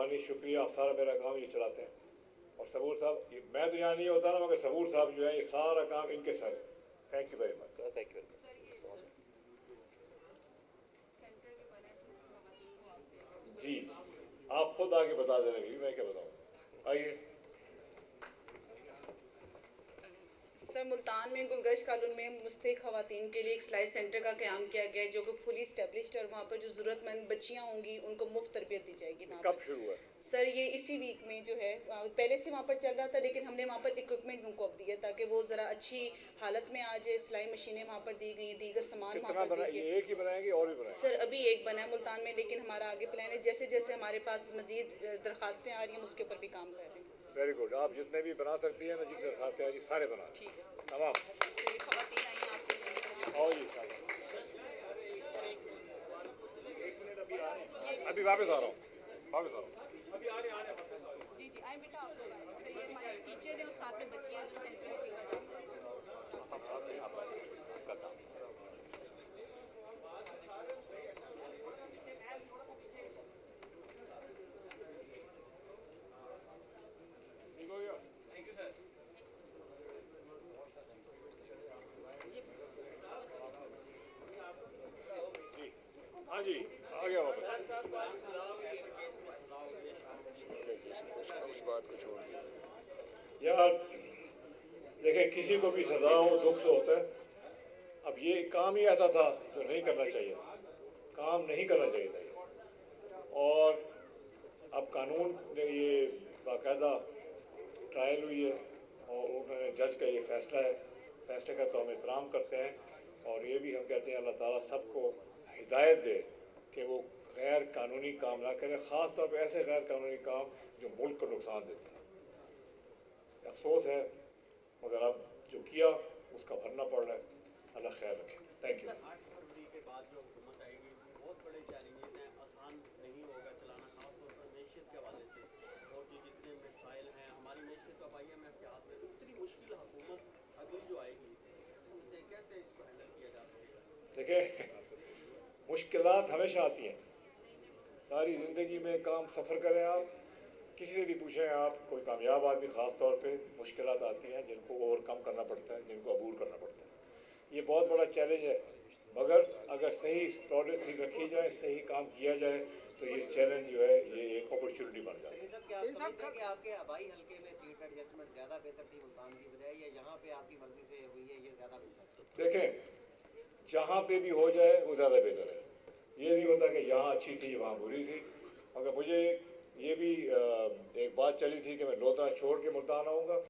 मेहरबानी, शुक्रिया, आप सारा मेरा काम ये चलाते हैं। और सबूर साहब, मैं तो यहाँ नहीं होता ना, मगर सबूर साहब जो है ये सारा काम इनके सर है। Thank you very much sir, thank you very much. जी, आप खुद आगे बता देना भी, मैं क्या बताऊँ। आइए। सर, मुल्तान में गुलगश कॉलोनी में मुस्तहिक खवातीन के लिए एक सिलाई सेंटर का क़याम किया गया है जो कि फुली स्टैब्लिश्ड है, और वहाँ पर जो ज़रूरतमंद बच्चियाँ होंगी उनको मुफ्त तरबियत दी जाएगी। कब शुरू हुआ? सर, ये इसी वीक में जो है, पहले से वहाँ पर चल रहा था, लेकिन हमने वहाँ पर इक्विपमेंट उनको अब दिया ताकि वो ज़रा अच्छी हालत में आ जाए। सिलाई मशीनें वहाँ पर दी गई, दीगर सामान वहाँ पर दी गए। एक ही बनाएंगे और भी बनाएंगे? सर, अभी एक बना है मुल्तान में, लेकिन हमारा आगे प्लान है, जैसे जैसे हमारे पास मजीद दरखास्तें आ रही हैं हम उसके ऊपर भी काम कर रहे हैं। वेरी गुड, आप जितने भी बना सकती हैं ना, जितने दरखास्तें आ रही सारे बना। ठीक है तमाम। खवातीन आई हैं आपसे। आओ जी, अभी वापस आ रहा हूँ, वापस आ रहा हूँ। अभी आ रहे जी जी, आए बेटा, आप लोग आए। सर, ये हमारे टीचर हैं और साथ में बच्चियाँ जो सेंटर में जिनका काम है। आपका काम ठीक हो गया? Thank you sir. जी हाँ जी, आ गया वापस। उस बात को छोड़ दिया यार देखें, किसी को भी सजा हो, दुख तो होता है। अब ये काम ही ऐसा था जो नहीं करना चाहिए था, काम नहीं करना चाहिए था ये। और अब कानून ने ये बाकायदा ट्रायल हुई है और उन्होंने जज का ये फैसला है, फैसले का तो हम एहतराम करते हैं। और ये भी हम कहते हैं अल्लाह ताला सबको हिदायत दे कि वो गैर कानूनी काम ना करें, ख़ास तौर पर ऐसे गैर कानूनी काम जो मुल्क को नुकसान देते हैं। अफसोस है, मगर अब जो किया उसका भरना पड़ रहा है। अल्लाह खैर रखे। Thank you. 8 फरवरी के बाद जो हुकूमत आएगी बहुत बड़े चैलेंजेस हैं, आसान नहीं होगा चलाना, खासतौर पर मैशियत के हवाले से। और जो जितने मसाइल हैं हमारी मैशियत तो IMF के हाथ में, तो इतनी मुश्किल हुकूमत अगली जो आएगी कैसे इसको हैंडल किया जा सकेगा? देखिए, मुश्किलात हमेशा आती हैं, सारी ज़िंदगी में काम सफ़र करें आप, किसी से भी पूछें आप, कोई कामयाब आदमी ख़ास तौर पे, मुश्किलात आती हैं जिनको ओवरकम करना पड़ता है, जिनको अबूर करना पड़ता है। ये बहुत बड़ा चैलेंज है, मगर अगर सही पॉलिसी रखी जाए, सही काम किया जाए, तो ये चैलेंज जो है ये एक अपॉर्चुनिटी बन जाती है। क्या आप समझते हैं कि आपके आबाई हल्के में सीट एडजस्टमेंट ज़्यादा बेहतर थी मुल्तान की बजाय, या यहाँ पे आपकी मर्जी से हुई है ये ज़्यादा बेहतर? देखें, जहाँ पे भी हो जाए वो ज़्यादा बेहतर है। ये नहीं होता कि यहाँ अच्छी थी वहाँ बुरी थी। मगर मुझे ये भी एक बात चली थी कि मैं लोधरा छोड़ के मुल्तान आऊँगा।